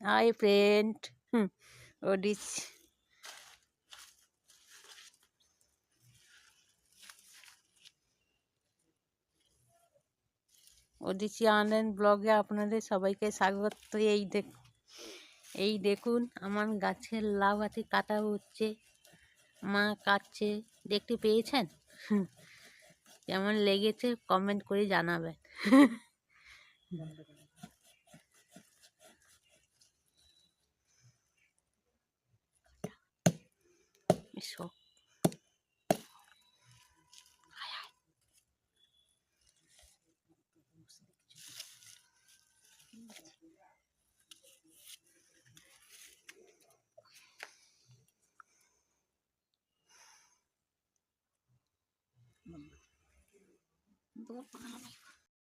Hi friend. Odissi ওডিসি আনন্দ ব্লগে আপনাদের সবাইকে স্বাগত। এই দেখুন আমার গাছের লাউ আছে, কাটা হচ্ছে, মা কাটছে, দেখতে পেয়েছেন? কেমন লেগেছে কমেন্ট করে জানাবেন। সব